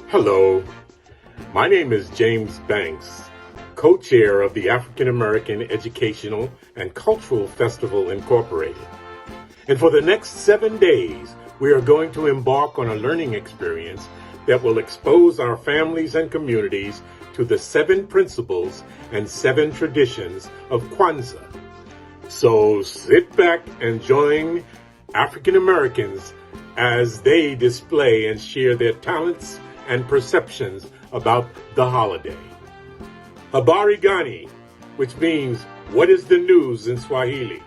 Hello, my name is James Banks, co-chair of the African American Educational and Cultural Festival Incorporated. And for the next 7 days, we are going to embark on a learning experience that will expose our families and communities to the 7 principles and 7 traditions of Kwanzaa. So sit back and join African Americans as they display and share their talents and perceptions about the holiday. Habari gani, which means what is the news in Swahili.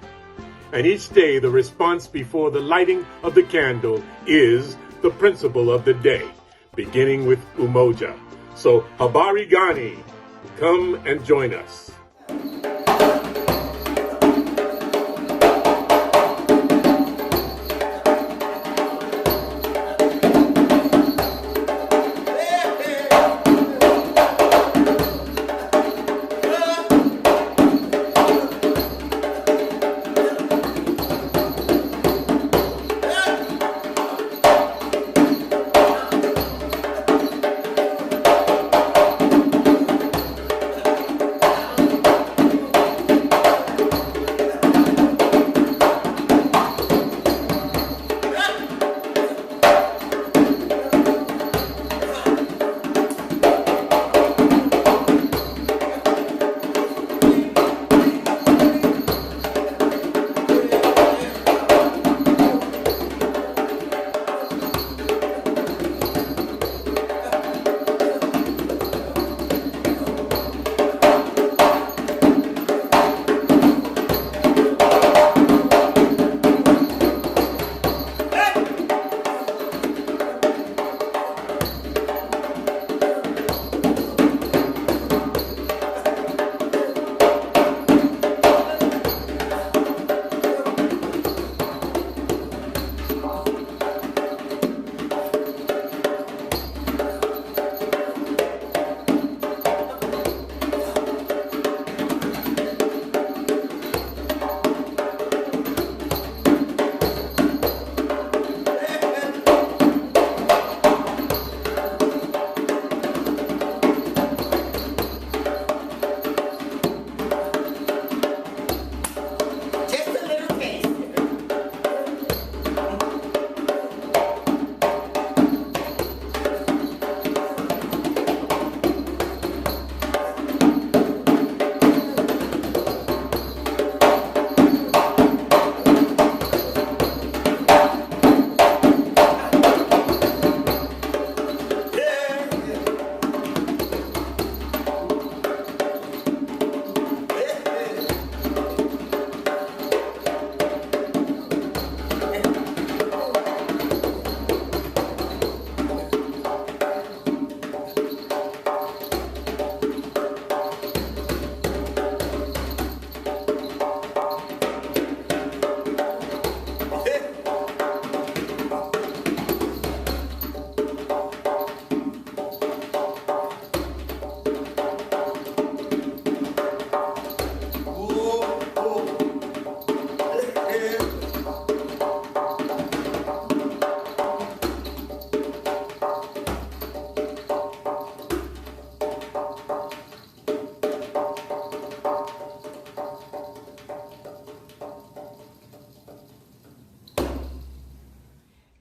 And each day the response before the lighting of the candle is the principle of the day, beginning with umoja. So habari gani, come and join us.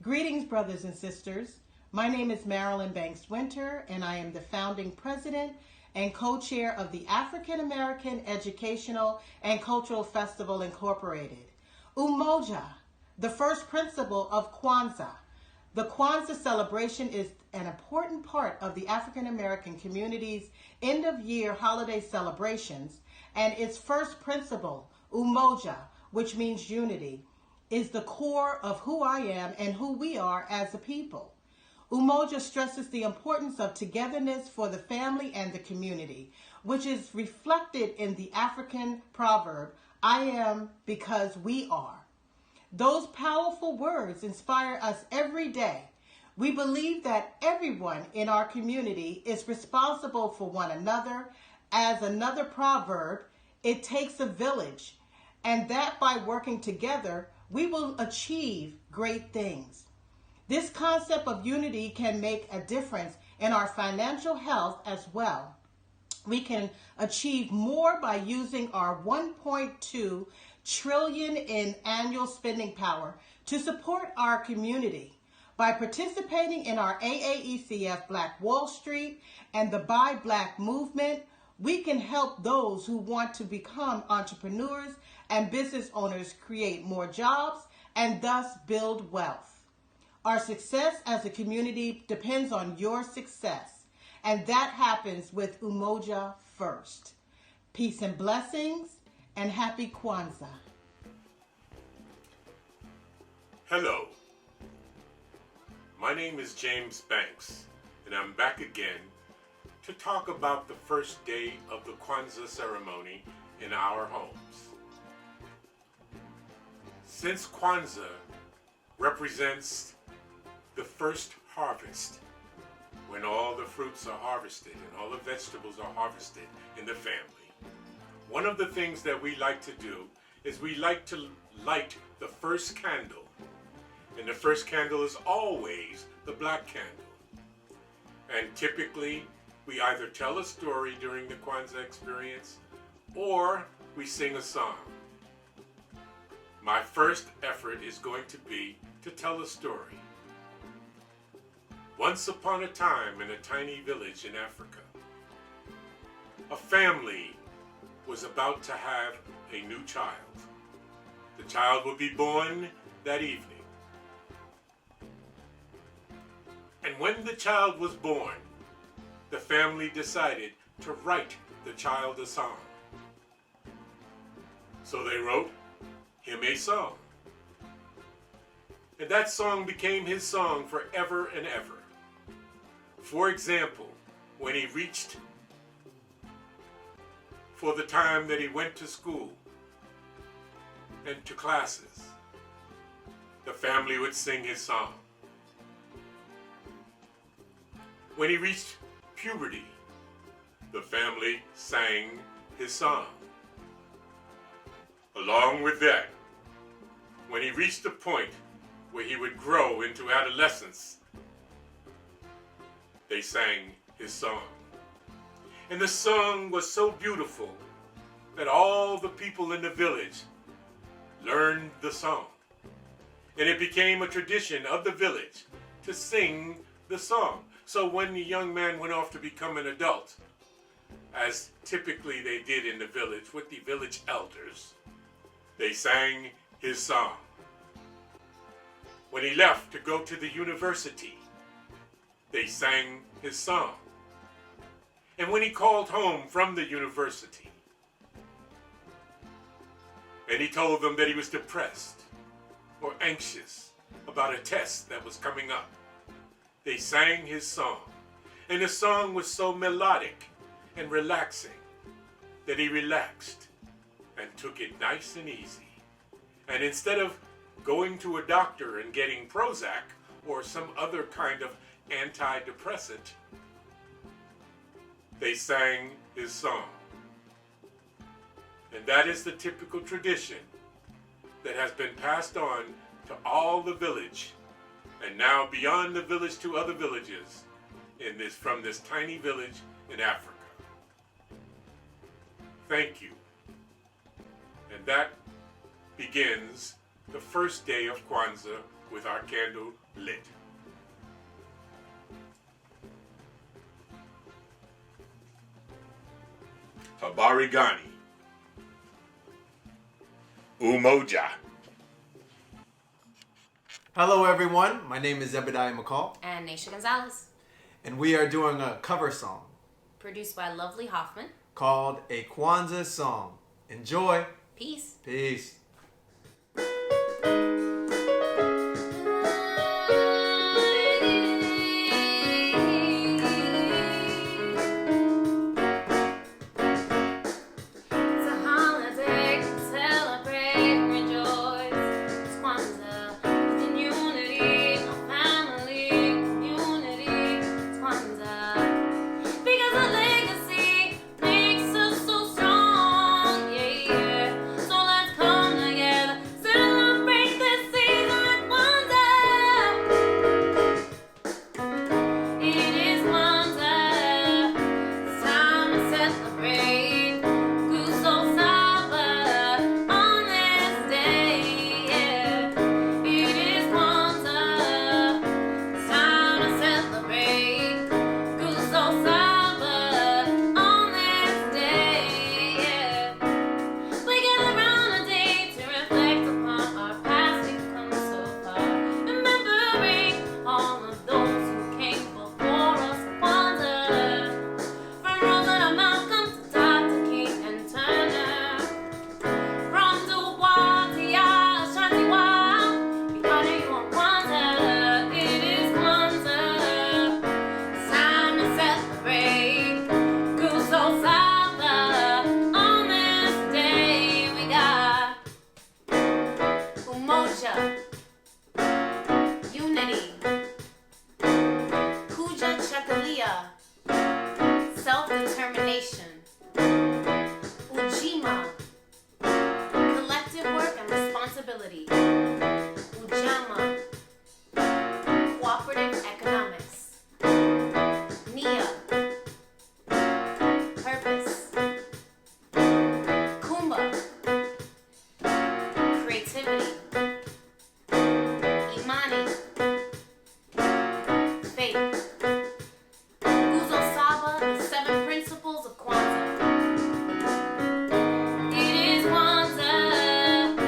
Greetings, brothers and sisters. My name is Marilyn Banks Winter, and I am the founding president and co-chair of the African American Educational and Cultural Festival Incorporated. Umoja, the first principle of Kwanzaa. The Kwanzaa celebration is an important part of the African American community's end-of-year holiday celebrations, and its first principle, Umoja, which means unity, is the core of who I am and who we are as a people. Umoja stresses the importance of togetherness for the family and the community, which is reflected in the African proverb, I am because we are. Those powerful words inspire us every day. We believe that everyone in our community is responsible for one another. As another proverb, it takes a village, and that by working together, we will achieve great things. This concept of unity can make a difference in our financial health as well. We can achieve more by using our 1.2 trillion in annual spending power to support our community. By participating in our AAECF Black Wall Street and the Buy Black movement, we can help those who want to become entrepreneurs and business owners create more jobs and thus build wealth. Our success as a community depends on your success, and that happens with Umoja first. Peace and blessings, and happy Kwanzaa. Hello. My name is James Banks, and I'm back again to talk about the first day of the Kwanzaa ceremony in our homes. Since Kwanzaa represents the first harvest, when all the fruits are harvested and all the vegetables are harvested in the family, one of the things that we like to do is we like to light the first candle. And the first candle is always the black candle. And typically, we either tell a story during the Kwanzaa experience or we sing a song. My first effort is going to be to tell a story. Once upon a time in a tiny village in Africa, a family was about to have a new child. The child would be born that evening. And when the child was born, the family decided to write the child a song. So they wrote him a song. And that song became his song forever and ever. For example, when he reached for the time that he went to school and to classes, the family would sing his song. When he reached puberty, the family sang his song. Along with that, when he reached the point where he would grow into adolescence, they sang his song. And the song was so beautiful that all the people in the village learned the song. And it became a tradition of the village to sing the song. So when the young man went off to become an adult, as typically they did in the village with the village elders, they sang his song. When he left to go to the university, they sang his song. And when he called home from the university, and he told them that he was depressed or anxious about a test that was coming up, they sang his song. And the song was so melodic and relaxing that he relaxed and took it nice and easy. And instead of going to a doctor and getting Prozac or some other kind of antidepressant, they sang his song. And that is the typical tradition that has been passed on to all the village, and now beyond the village to other villages from this tiny village in Africa. Thank you. And that begins the first day of Kwanzaa with our candle lit. Habari gani. Umoja. Hello everyone, my name is Zebediah McCall. And Naisha Gonzalez. And we are doing a cover song. Produced by Lovely Hoffman. Called A Kwanzaa Song. Enjoy. Peace. Peace. Come accessibility, Ujamaa, cooperative economics, Nia, purpose, Kumba, creativity, Imani, faith, Guzo Saba, the seven principles of Kwanzaa. It is Kwanzaa,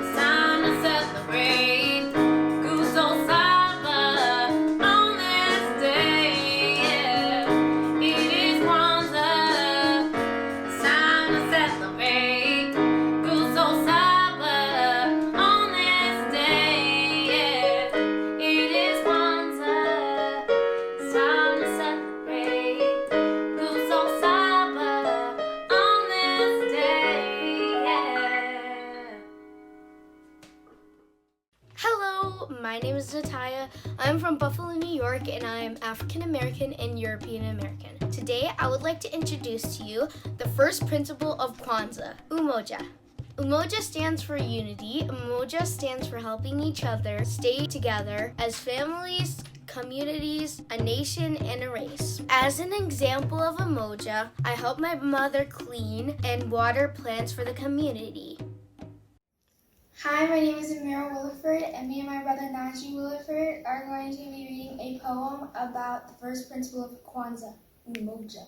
it's time to celebrate. Guzo Saba on this day, yeah. It is Kwanzaa, it's time to celebrate. Guzo Saba on this day, yeah. It is Kwanzaa, it's time to celebrate. Guzo Saba on this day, yeah. Hello, my name is Natalia. I'm from Buffalo, New York, and I am African American and European American. Today, I would like to introduce to you the first principle of Kwanzaa, Umoja. Umoja stands for unity. Umoja stands for helping each other stay together as families, communities, a nation, and a race. As an example of Umoja, I help my mother clean and water plants for the community. Hi, my name is Amira Williford, and me and my brother Najee Williford are going to be reading a poem about the first principle of Kwanzaa, Umoja.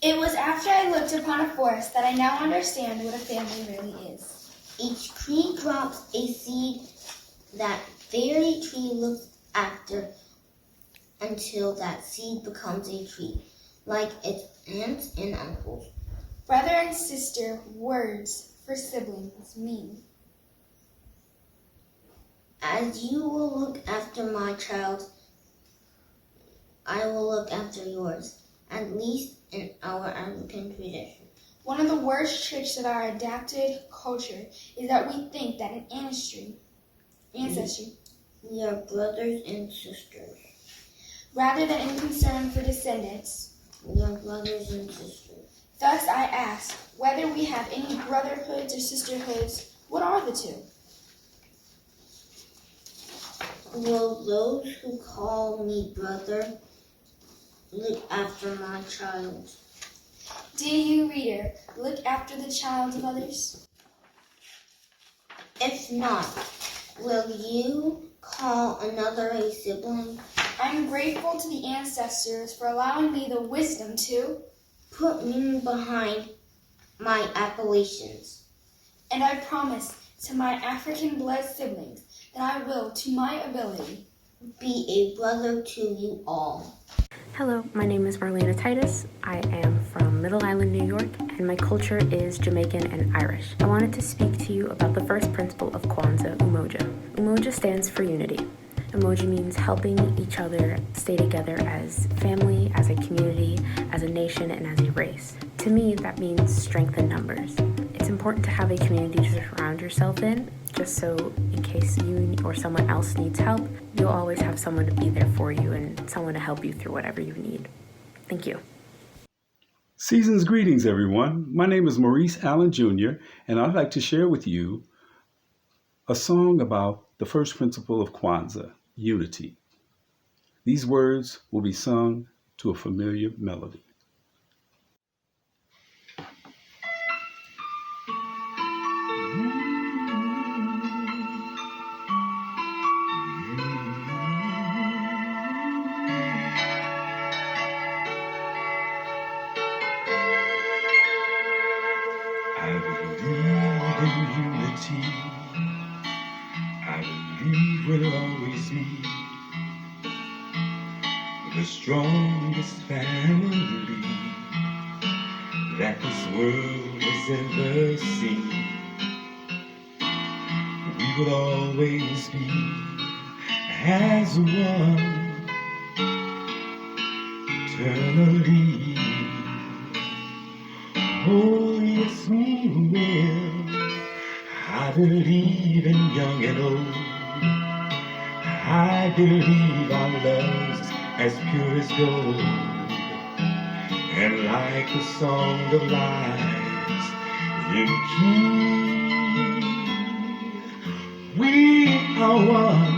It was after I looked upon a forest that I now understand what a family really is. Each tree drops a seed that very tree looks after until that seed becomes a tree, like its aunts and uncles. Brother and sister, words for siblings mean. As you will look after my child, I will look after yours, at least in our African tradition. One of the worst tricks of our adapted culture is that we think that in ancestry, We are brothers and sisters. rather than in concern for descendants. We are brothers and sisters. Thus I ask, whether we have any brotherhoods or sisterhoods, what are the two? Will those who call me brother look after my child? Do you, reader, look after the child of others? If not, will you call another a sibling? I'm grateful to the ancestors for allowing me the wisdom to, Put me behind my appellations. and I promise to my African blood siblings that I will, to my ability, Be a brother to you all. Hello, my name is Marlena Titus. I am from Middle Island, New York, and my culture is Jamaican and Irish. I wanted to speak to you about the first principle of Kwanzaa, Umoja. Umoja stands for unity. Umoja means helping each other stay together as family, as a community, as a nation, and as a race. To me, that means strength in numbers. It's important to have a community to surround yourself in, just so in case you or someone else needs help, you'll always have someone to be there for you and someone to help you through whatever you need. Thank you. Season's greetings, everyone. My name is Maurice Allen Jr., and I'd like to share with you a song about the first principle of Kwanzaa, unity. These words will be sung to a familiar melody. I believe in unity. I believe we'll always be the strongest family that this world has ever seen. We will always be as one eternally. Oh, yes, we will. I believe in young and old. I believe our love's as pure as gold. And like the song of lives in key, We are one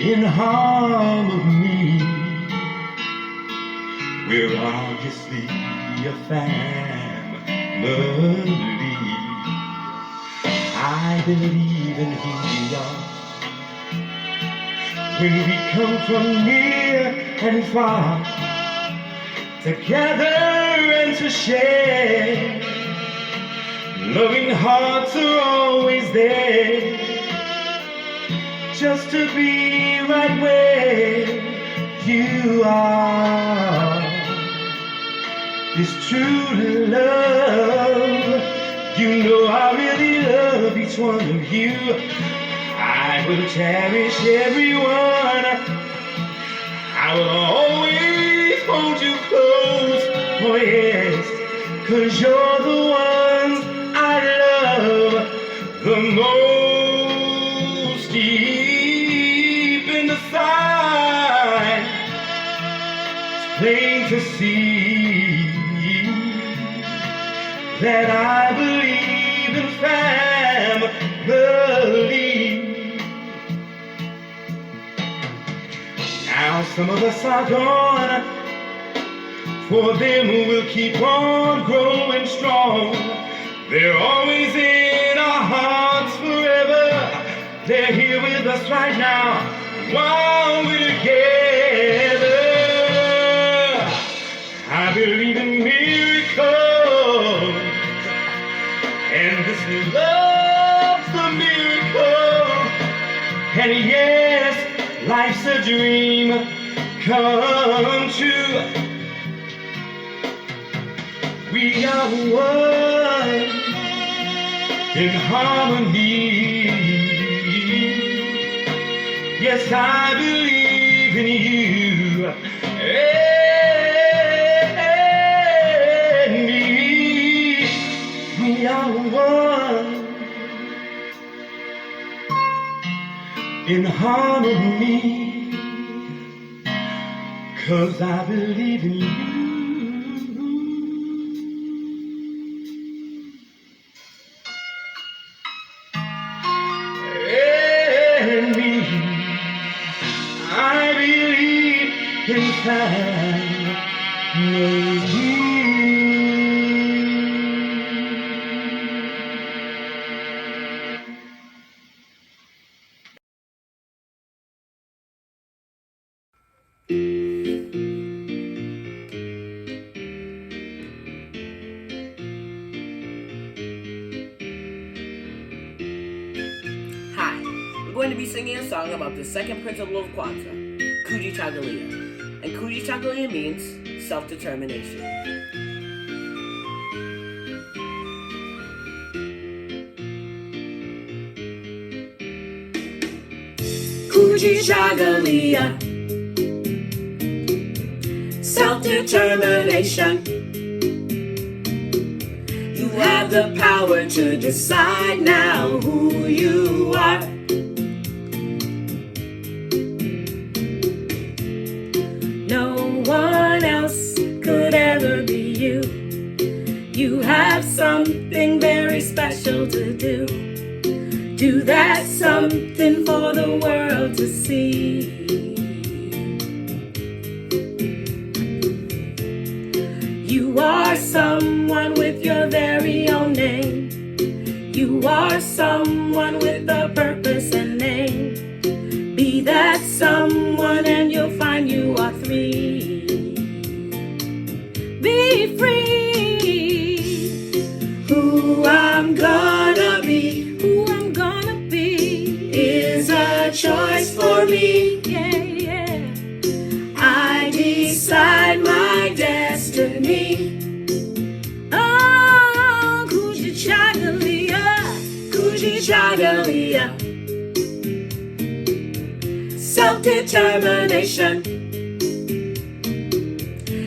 in harmony. We're obviously a family. I believe in who we are. When we come from near and far, together and to share, loving hearts are always there, just to be right where you are. It's true love. You know I really love each one of you. I will cherish everyone. I will always hold you close, oh yes, 'cause you're the ones I love the most. Deep inside, it's plain to see that I believe in family. Now some of us are gone, for them we'll keep on growing strong. They're always in our hearts forever. They're here with us right now while we're together. I believe in miracles, and this love's the miracle. And yes, life's a dream come true. We are one in harmony. Yes, I believe in you and me. We are one in harmony, 'cause I believe in you. And me, I believe in family. Hi, I'm going to be singing a song about the second principle of Kwanzaa, Kujichagulia. And Kujichagulia means self-determination. Kujichagulia, self-determination. You have the power to decide now who you are. No one else could ever be you. You have something very special to do. Do that something for the world to see. You are someone with your very own name. You are someone with a purpose and name. Be that someone and you'll find you are free. Be free. Who I'm gonna be, who I'm gonna be, is a choice for me. Yeah, yeah. I decide my destiny. Oh, Kujichagulia, Kujichagulia. Self-determination.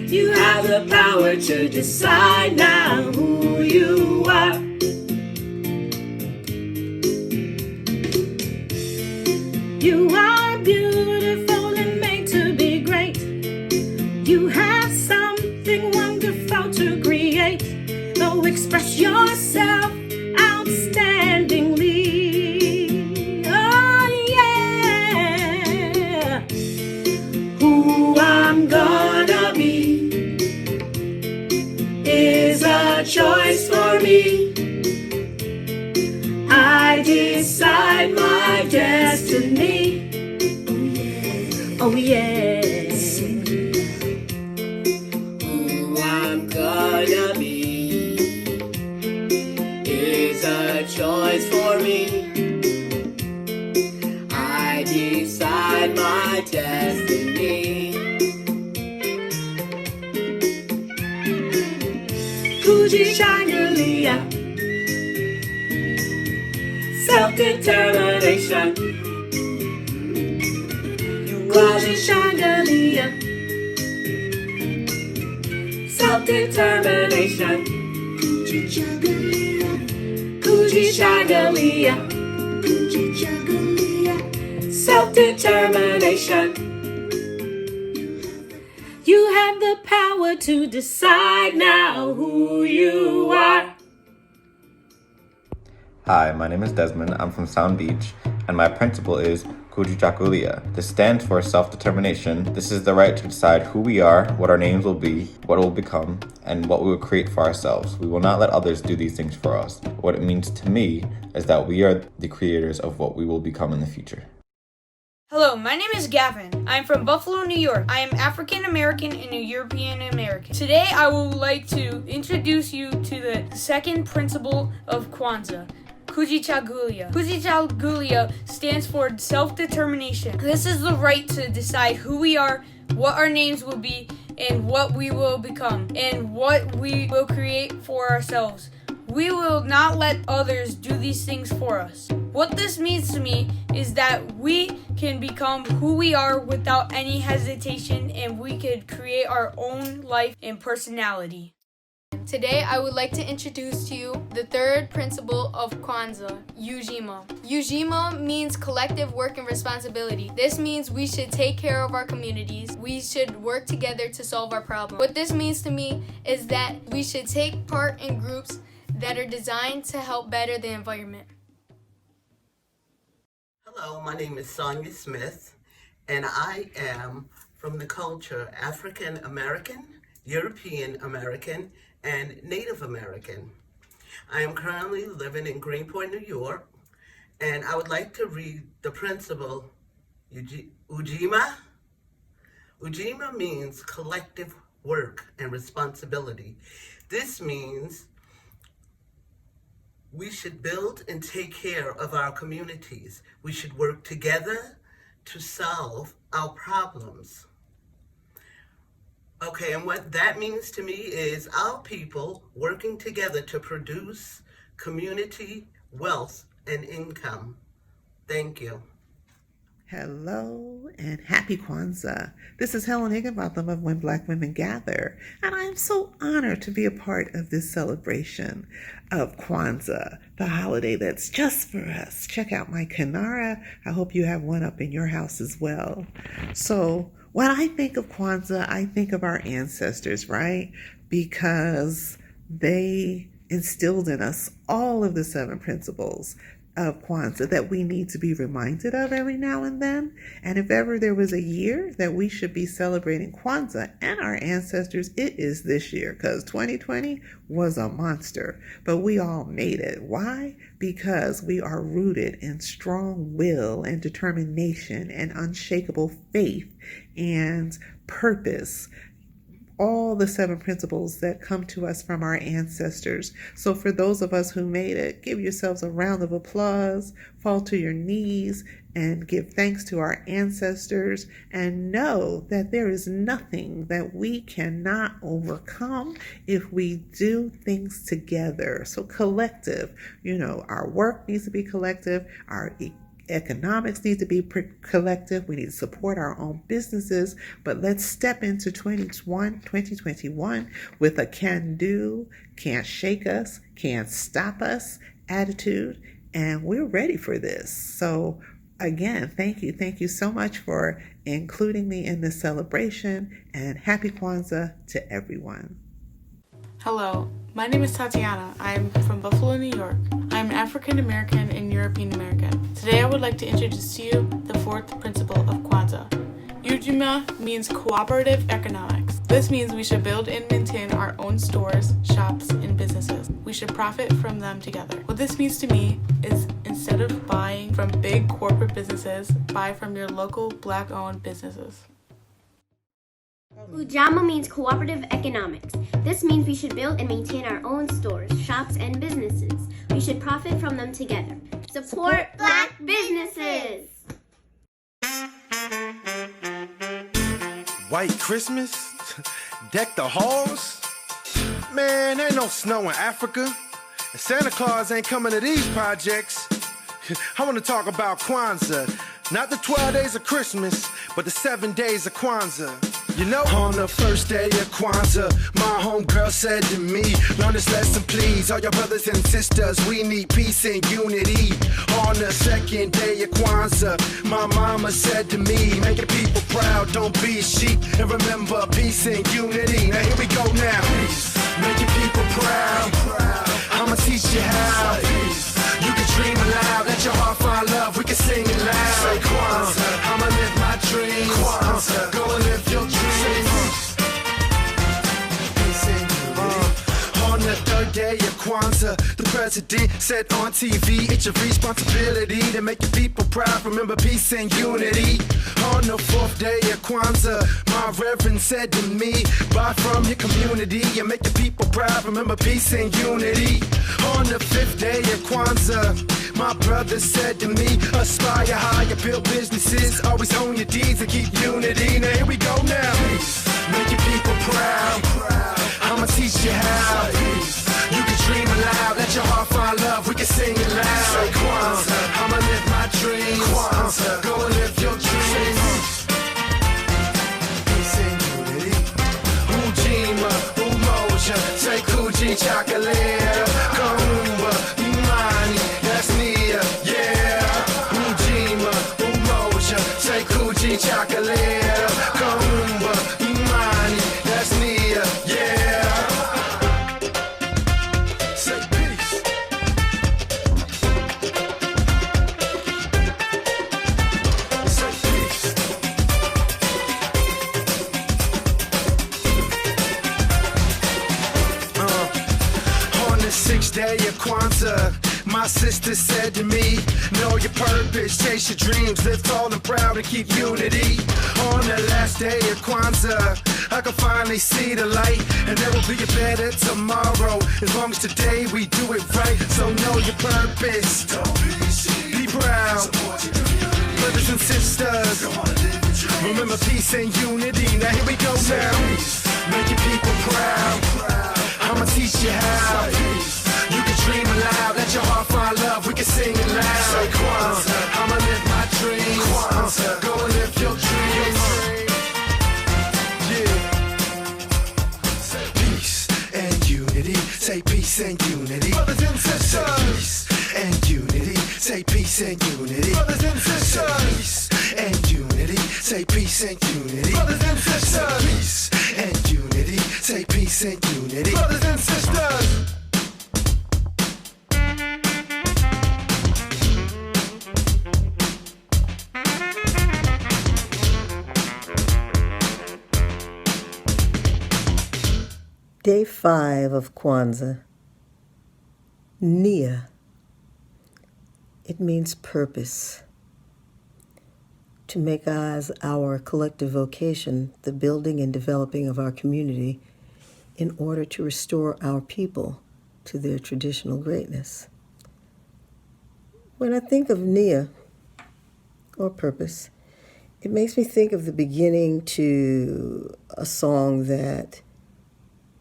You have the power to decide now who you are. You are beautiful and made to be great. You have something wonderful to create. So express yourself outstandingly. gonna be is a choice for me. I decide my destiny. Oh yes. Who I'm gonna be is a choice for me. I decide my destiny. Coogee Changalia, self-determination. Coogee Changalia, self-determination. Coogee Changalia, self-determination. You have the power to decide now who you are. Hi, my name is Desmond. I'm from Sound Beach, and my principle is Kujichakulia. This stands for self-determination. This is the right to decide who we are, what our names will be, what we'll become, and what we will create for ourselves. We will not let others do these things for us. What it means to me is that we are the creators of what we will become in the future. Hello, my name is Gavin. I'm from Buffalo, New York. I am African American and a European American. Today I would like to introduce you to the second principle of Kwanzaa, Kujichagulia. Kujichagulia stands for self-determination. This is the right to decide who we are, what our names will be, and what we will become, and what we will create for ourselves. We will not let others do these things for us. What this means to me is that we can become who we are without any hesitation, and we could create our own life and personality. Today, I would like to introduce to you the third principle of Kwanzaa, Ujima. Ujima means collective work and responsibility. This means we should take care of our communities. We should work together to solve our problems. What this means to me is that we should take part in groups that are designed to help better the environment. Hello, my name is Sonia Smith, and I am from the culture African American, European American, and Native American. I am currently living in Greenpoint, New York, and I would like to read the principle Ujima. Ujima means collective work and responsibility. This means we should build and take care of our communities. We should work together to solve our problems. Okay, and what that means to me is our people working together to produce community wealth and income. Thank you. Hello and happy Kwanzaa. This is Helen Higginbotham of When Black Women Gather, and I am so honored to be a part of this celebration of Kwanzaa, the holiday that's just for us. Check out my Kinara. I hope you have one up in your house as well. So when I think of Kwanzaa, I think of our ancestors, right? Because they instilled in us all of the 7 principles of Kwanzaa that we need to be reminded of every now and then. And if ever there was a year that we should be celebrating Kwanzaa and our ancestors, it is this year, because 2020 was a monster, but we all made it. Why? Because we are rooted in strong will and determination and unshakable faith and purpose. All the 7 principles that come to us from our ancestors. So for those of us who made it, give yourselves a round of applause, fall to your knees, and give thanks to our ancestors, and know that there is nothing that we cannot overcome if we do things together. So collective, our work needs to be collective, our economics needs to be collective. We need to support our own businesses, but let's step into 2021 with a can-do, can't shake us, can't stop us attitude, and we're ready for this. So again, thank you so much for including me in this celebration, and happy Kwanzaa to everyone. Hello, my name is Tatiana. I'm from Buffalo, New York. I'm African American and European American. Today I would like to introduce to you the 4th principle of Kwanzaa, Ujima means cooperative economics. This means we should build and maintain our own stores, shops, and businesses. We should profit from them together. What this means to me is instead of buying from big corporate businesses, buy from your local Black-owned businesses. Ujamaa means cooperative economics. This means we should build and maintain our own stores, shops, and businesses. We should profit from them together. Support Black businesses! White Christmas? Deck the halls? Man, ain't no snow in Africa. And Santa Claus ain't coming to these projects. I want to talk about Kwanzaa. Not the 12 days of Christmas, but the 7 days of Kwanzaa. You know, on the first day of Kwanzaa, my homegirl said to me, learn this lesson please, all your brothers and sisters, we need peace and unity. On the second day of Kwanzaa, my mama said to me, make your people proud, don't be a sheep, and remember peace and unity. Now here we go now. Peace. Make your people proud. I'ma teach you how. Peace. You can dream aloud, let your heart find love, we can sing it loud. Say Kwanzaa, I'ma live my dreams. Kwanzaa, go and live your dreams. On the third day of Kwanzaa, the president said on TV, it's your responsibility to make your people proud, remember peace and unity. On the fourth day of Kwanzaa, my reverend said to me, buy from your community and make your people proud, remember peace and unity. On the fifth day of Kwanzaa, my brother said to me, aspire higher, build businesses, always own your deeds and keep unity. Now here we go now. Make your people proud. I'ma teach you how. You can dream aloud, let your heart find love, we can sing it loud. Say Kwanzaa, I'ma live my dreams. Kwanzaa, go and live your dreams. Peace and unity. Ujima, Umoja, say Kuji Chocolate. Kaumba, Imani, that's Nia, yeah. Ujima, Umoja, say Kuji Chocolate. Kaumba, Imani, that's Nia, yeah. Say peace. Say peace. On the sixth day of Kwanzaa, my sister said to me, know your purpose, chase your dreams, live tall and proud and keep unity. On the last day of Kwanzaa, I can finally see the light, and there will be a better tomorrow, as long as today we do it right. So know your purpose, be proud, brothers and sisters, remember peace and unity. Now here we go now, make your people proud, I'ma teach you how. You can dream aloud, let your heart find love, we can sing it loud. Say Kwanzaa, I'ma live my dreams. Kwanzaa, go and live your dreams. Yeah. Say peace and unity. Say peace and unity. Brothers and sisters. Say peace and unity. Say peace and unity. Brothers and sisters. Say peace and unity. Say peace and unity. Brothers and sisters. Say peace and unity. Say peace and unity. Brothers and sisters. Day 5 of Kwanzaa. Nia. It means purpose. To make as our collective vocation the building and developing of our community in order to restore our people to their traditional greatness. When I think of Nia, or purpose, it makes me think of the beginning to a song that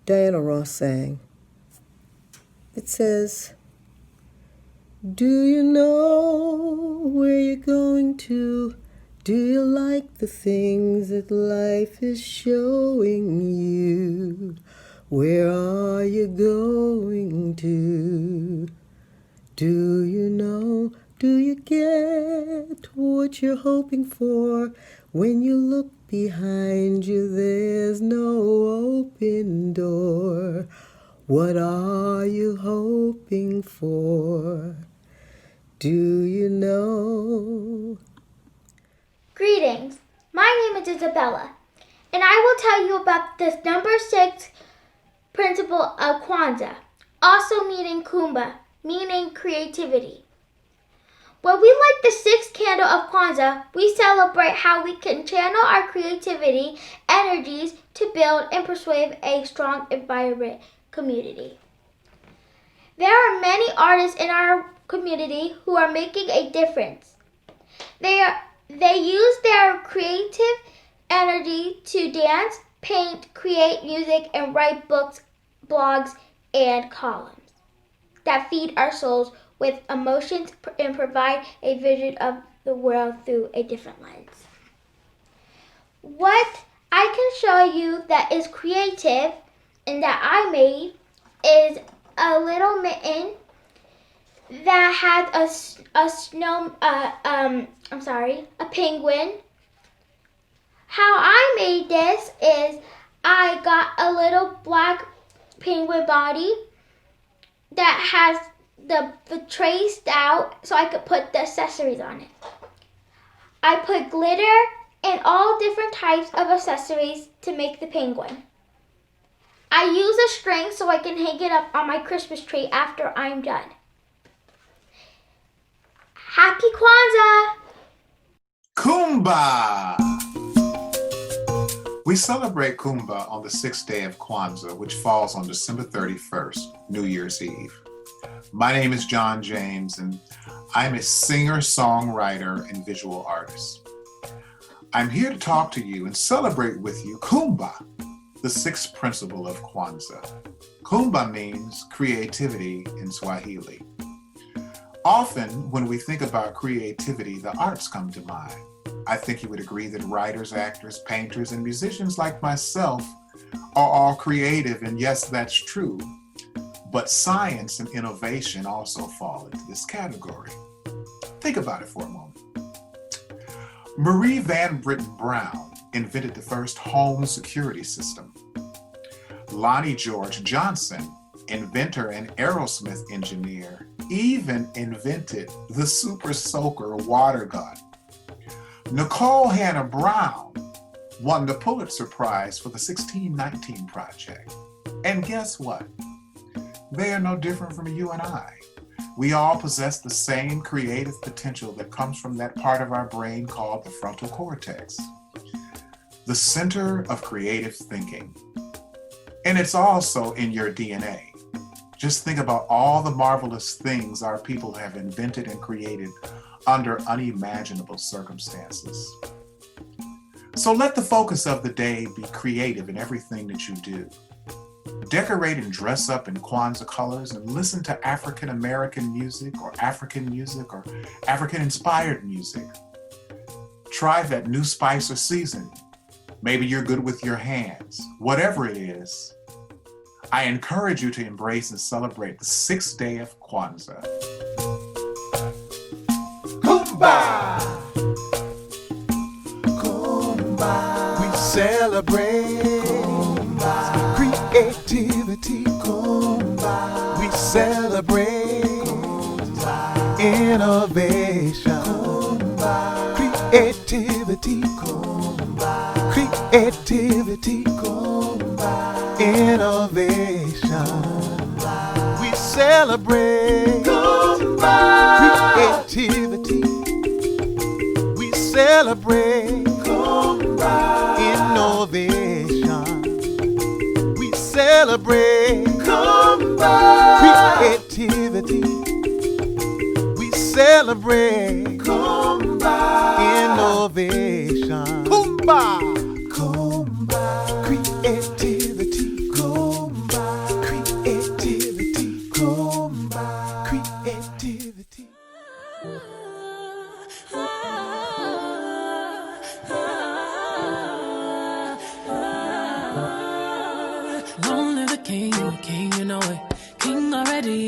Diana Ross sang. It says, do you know where you're going to? Do you like the things that life is showing you? Where are you going to? Do you know? Do you get what you're hoping for? When you look behind you, there's no open door. What are you hoping for? Do you know? Greetings. My name is Isabella, and I will tell you about the number 6 principle of Kwanzaa, also meaning Kumba, meaning creativity. When we light the 6th candle of Kwanzaa, we celebrate how we can channel our creativity energies to build and persuade a strong environment community. There are many artists in our community who are making a difference. They use their creative energy to dance, paint, create music, and write books, blogs, and columns that feed our souls with emotions and provide a vision of the world through a different lens. What I can show you that is creative and that I made is a little mitten that has a penguin. How I made this is I got a little black penguin body that has the traced out so I could put the accessories on it. I put glitter and all different types of accessories to make the penguin. I use a string so I can hang it up on my Christmas tree after I'm done. Happy Kwanzaa! Kumbah! We celebrate Kumbah on the 6th day of Kwanzaa, which falls on December 31st, New Year's Eve. My name is John James, and I'm a singer, songwriter, and visual artist. I'm here to talk to you and celebrate with you Kumbah, the 6th principle of Kwanzaa. Kumbah means creativity in Swahili. Often, when we think about creativity, the arts come to mind. I think you would agree that writers, actors, painters, and musicians like myself are all creative, and yes, that's true. But science and innovation also fall into this category. Think about it for a moment. Marie Van Britten Brown invented the first home security system. Lonnie George Johnson, inventor and Aerosmith engineer, even invented the Super Soaker water gun. Nicole Hannah Brown won the Pulitzer Prize for the 1619 Project. And guess what? They are no different from you and I. We all possess the same creative potential that comes from that part of our brain called the frontal cortex, the center of creative thinking. And it's also in your DNA. Just think about all the marvelous things our people have invented and created under unimaginable circumstances. So let the focus of the day be creative in everything that you do. Decorate and dress up in Kwanzaa colors and listen to African American music or African-inspired music. Try that new spice or seasoning. Maybe you're good with your hands. Whatever it is, I encourage you to embrace and celebrate the 6th day of Kwanzaa. Kumbah! Kumbah! We celebrate Kumbah. Creativity. Kumbah! We celebrate Kumbah. Innovation. Kumbah! Creativity. Kumbah! Creativity. Kumbah! Innovation. Kumbah. We celebrate Kumbah. Creativity. We celebrate Kumbah. Innovation. We celebrate Kumbah. Creativity. We celebrate Kumbah. Innovation. Kumbah. Kumbah. Creativity. Kumbah. Creativity. Kumbah. Creativity. Long live the king, you a king, you know it. King already,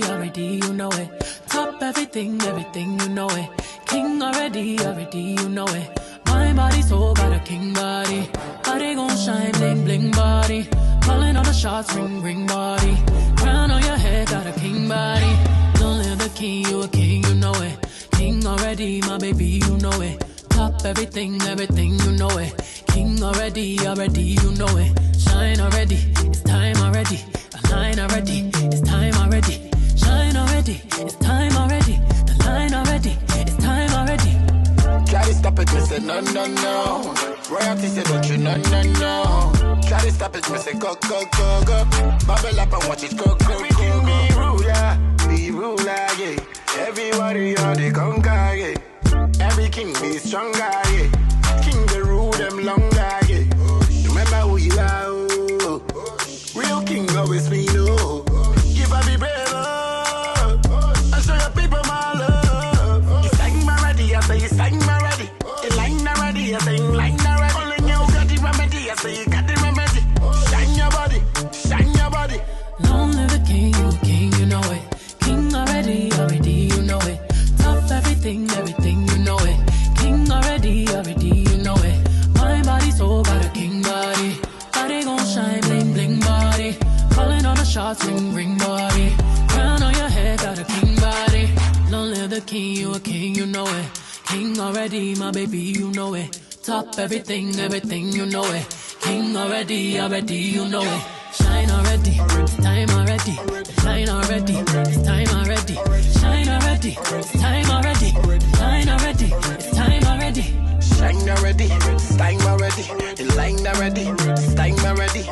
you know it. Top everything, you know it. King already, you know it. My body so got a king body. Body gon' shine, bling, bling body. Calling all the shots, ring, ring body. Crown on your head, got a king body. Long live the king, you a king, you know it. King already, my baby, you know it. Top everything, everything, you know it. King already, you know it. Shine already, it's time already. The line already, it's time already. Shine already, it's time already. The line already, it's time already. Try to stop it, me say no, no, no. Royalty say don't you, no, no, no. Try to stop it, me say go, go, go, go. Bubble up and watch it go, go, go, go. Be ruler, yeah. Everybody on the conquer, yeah. Every king be stronger, yeah. King the rule them longer, yeah. Remember who you are, oh. Real king always be no. Give up be brave, oh. I show your people my love. You sang my ready, I say you sang my ready. You line already, I say you line already. Only you got the remedy, I say you got the remedy. Shine your body, shine your body. Long live the king, you know it. King already, you know it. Top everything, everything, you know it. King already, you know it. My body, soul, got a king body. Body gon' shine, bling, bling body. Calling all the shots, ring, ring body. Crown on your head, got a king body. Long live the king, you a king, you know it. King already, my baby, you know it. Top everything, everything, you know it. King already, you know it. Shine already, it's time already. Shine already, it's time already. Shine already, it's time already. Shine already, it's time already. Shine already, it's time already. The line already, it's time already.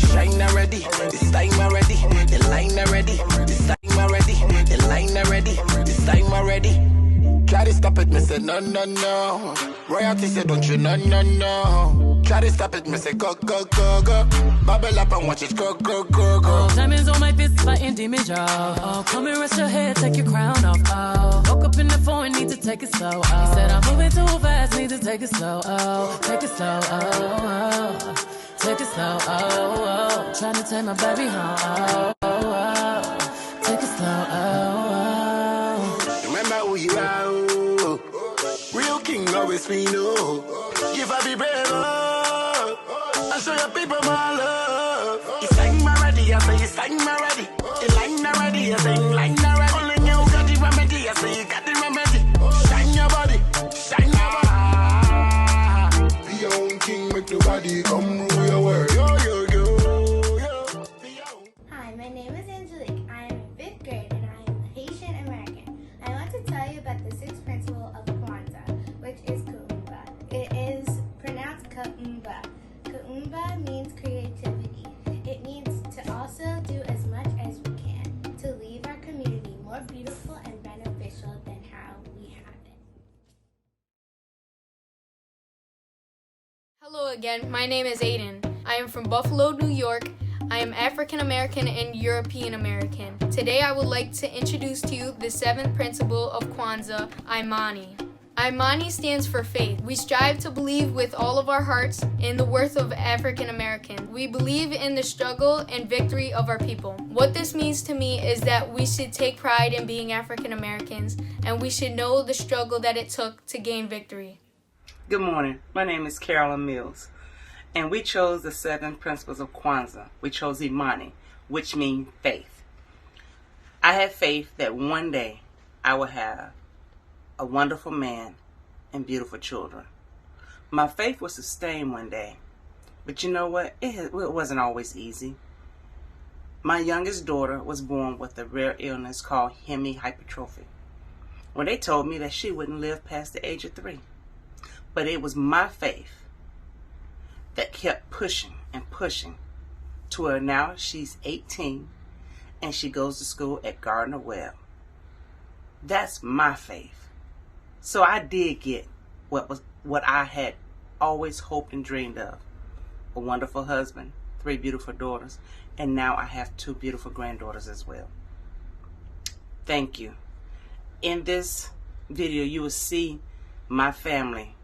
Shine already, it's time already. The line already, it's time already. The line already, it's time already. Try to stop it, me say no, no, no. Royalty say don't you, no, no, no. Try to stop it, me say go, go, go, go. Bubble up and watch it go, go, go, go. Oh, diamonds on my fist, fighting demons, y'all. Oh, come and rest your head, take your crown off. Oh, woke up in the phone, need to take it slow. Oh, he said I'm moving too fast, need to take it slow. Oh, take it slow. Oh, take it slow. Oh, trying to take my baby home. Oh, take it slow. Oh, remember who you are. Oh. Real king always be no. Give up be brave. Oh. I show your people my love. You sang my ready, I say you sang my ready. You line already, I say you line already. Only you got the remedy, I say you got the remedy. Shine your body, shine your body. Be your own king, make nobody come rule your world. Yo, yo, yo, yo. Hi, my name is Angelique. I am in 5th grade and I am Haitian American. I want to tell you about the 6th principle of Kwanzaa, which is Kuumba. It is pronounced Kuumba. Kuumba means creativity. It means to also do as much as we can to leave our community more beautiful and beneficial than how we have it. Hello again, my name is Aiden. I am from Buffalo, New York. I am African American and European American. Today I would like to introduce to you the 7th principle of Kwanzaa, Imani. Imani stands for faith. We strive to believe with all of our hearts in the worth of African American. We believe in the struggle and victory of our people. What this means to me is that we should take pride in being African Americans and we should know the struggle that it took to gain victory. Good morning. My name is Carolyn Mills, and we chose the 7 principles of Kwanzaa. We chose Imani, which means faith. I have faith that one day I will have a wonderful man and beautiful children. My faith was sustained one day, but you know what? It wasn't always easy. My youngest daughter was born with a rare illness called hemihypertrophy. Well, they told me that she wouldn't live past the age of 3. But it was my faith that kept pushing and pushing to her. Now she's 18 and she goes to school at Gardner Webb. That's my faith. So I did get what I had always hoped and dreamed of. A wonderful husband, 3 beautiful daughters, and now I have 2 beautiful granddaughters as well. Thank you. In this video, you will see my family.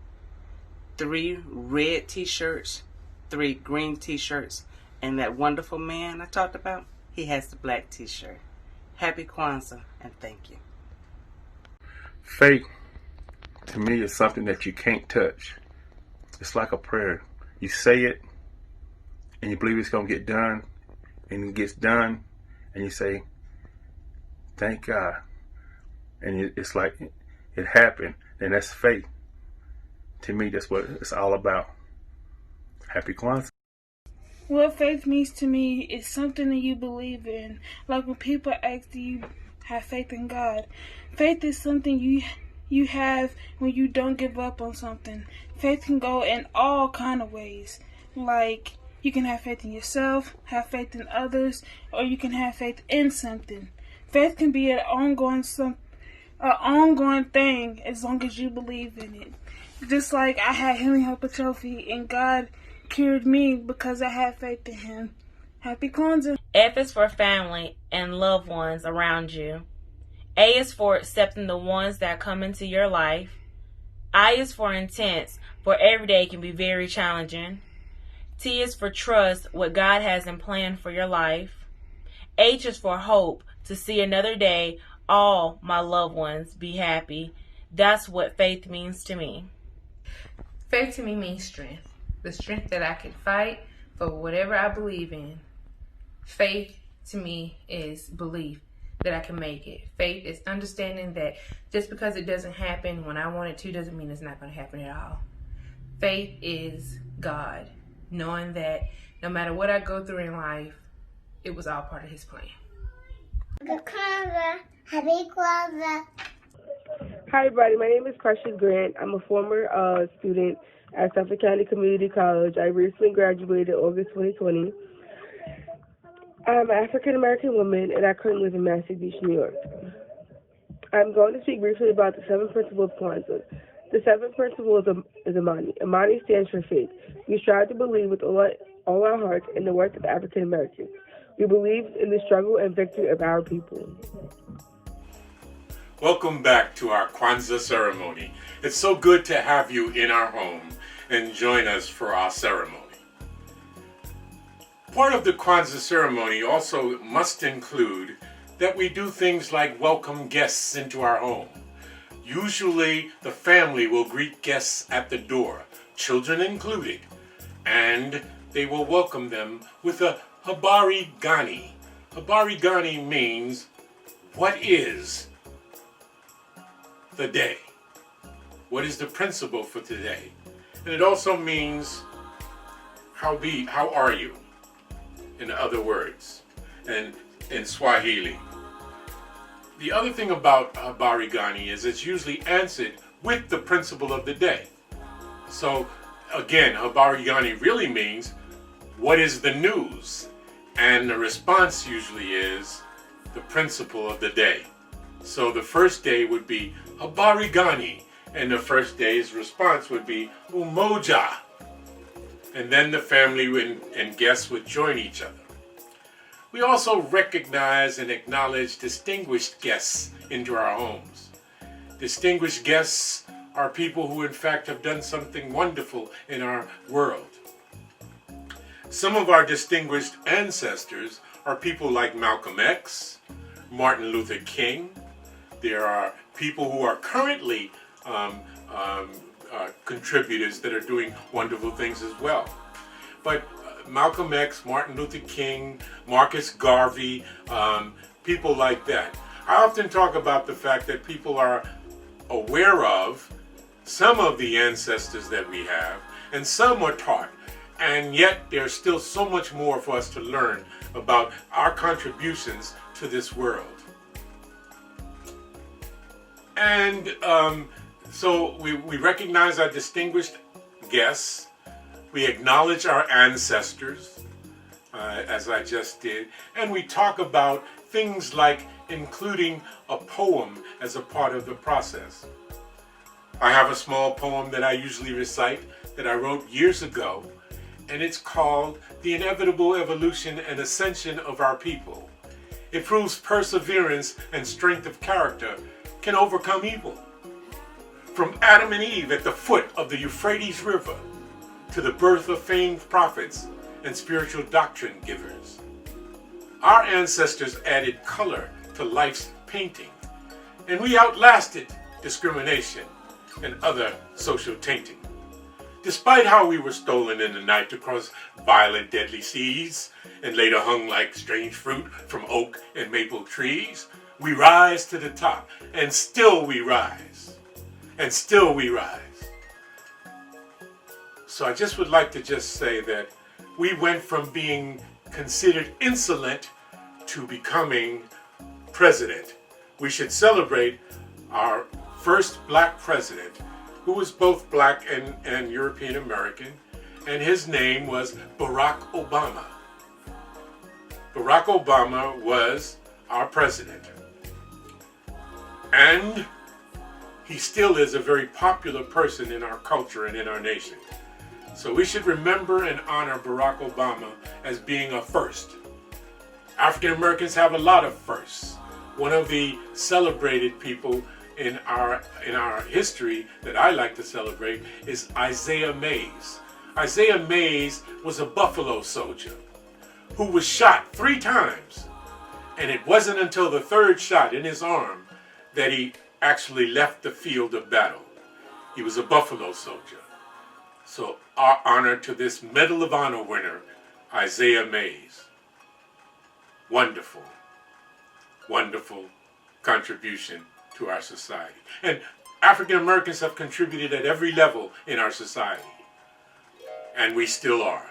3 red t-shirts, 3 green t-shirts, and that wonderful man I talked about, he has the black t-shirt. Happy Kwanzaa, and thank you. Faith, to me, is something that you can't touch. It's like a prayer. You say it, and you believe it's going to get done, and it gets done, and you say, thank God. And it's like, it happened, and that's faith. to me, that's what it's all about. Happy Kwanzaa. What faith means to me is something that you believe in. Like when people ask, do you have faith in God? Faith is something you have when you don't give up on something. Faith can go in all kind of ways. Like you can have faith in yourself, have faith in others, or you can have faith in something. Faith can be an ongoing thing as long as you believe in it. Just like I had healing hypertrophy and God cured me because I had faith in Him. Happy Kwanzaa. F is for family and loved ones around you. A is for accepting the ones that come into your life. I is for intense, for every day can be very challenging. T is for trust, what God has in plan for your life. H is for hope, to see another day, all my loved ones be happy. That's what faith means to me. Faith to me means strength. The strength that I can fight for whatever I believe in. Faith to me is belief that I can make it. Faith is understanding that just because it doesn't happen when I want it to doesn't mean it's not going to happen at all. Faith is God, knowing that no matter what I go through in life, it was all part of His plan. Happy Kwanzaa. Hi everybody, my name is Precious Grant. I'm a former student at Suffolk County Community College. I recently graduated August 2020. I'm an African American woman and I currently live in Massachusetts Beach, New York. I'm going to speak briefly about the seventh principle of Kwanzaa. The seventh principle is Imani. Imani stands for faith. We strive to believe with all our hearts in the worth of African Americans. We believe in the struggle and victory of our people. Welcome back to our Kwanzaa ceremony. It's so good to have you in our home and join us for our ceremony. Part of the Kwanzaa ceremony also must include that we do things like welcome guests into our home. Usually the family will greet guests at the door, children included, and they will welcome them with a habari gani. Habari gani means, what is the day? What is the principle for today? And it also means, how are you? In other words, and in Swahili. The other thing about habari gani is it's usually answered with the principle of the day. So again, habari gani really means, what is the news? And the response usually is the principle of the day. So the first day would be habari gani, and the first day's response would be umoja. And then the family and guests would join each other. We also recognize and acknowledge distinguished guests into our homes. Distinguished guests are people who in fact have done something wonderful in our world. Some of our distinguished ancestors are people like Malcolm X, Martin Luther King. There are people who are currently contributors that are doing wonderful things as well. But Malcolm X, Martin Luther King, Marcus Garvey, people like that. I often talk about the fact that people are aware of some of the ancestors that we have, and some are taught. And yet there's still so much more for us to learn about our contributions to this world. And so we recognize our distinguished guests. We acknowledge our ancestors, as I just did. And we talk about things like including a poem as a part of the process. I have a small poem that I usually recite that I wrote years ago, and it's called The Inevitable Evolution and Ascension of Our People. It proves perseverance and strength of character can overcome evil. From Adam and Eve at the foot of the Euphrates River to the birth of famed prophets and spiritual doctrine givers. Our ancestors added color to life's painting, and we outlasted discrimination and other social tainting. Despite how we were stolen in the night to cross violent deadly seas and later hung like strange fruit from oak and maple trees, we rise to the top, and still we rise, and still we rise. So I just would like to just say that we went from being considered insolent to becoming president. We should celebrate our first black president, who was both black and European American, and his name was Barack Obama. Barack Obama was our president. And he still is a very popular person in our culture and in our nation. So we should remember and honor Barack Obama as being a first. African Americans have a lot of firsts. One of the celebrated people in our history that I like to celebrate is Isaiah Mays. Isaiah Mays was a Buffalo soldier who was shot 3 times. And it wasn't until the 3rd shot in his arm that he actually left the field of battle. He was a Buffalo soldier. So our honor to this Medal of Honor winner, Isaiah Mays. Wonderful, wonderful contribution to our society. And African Americans have contributed at every level in our society. And we still are.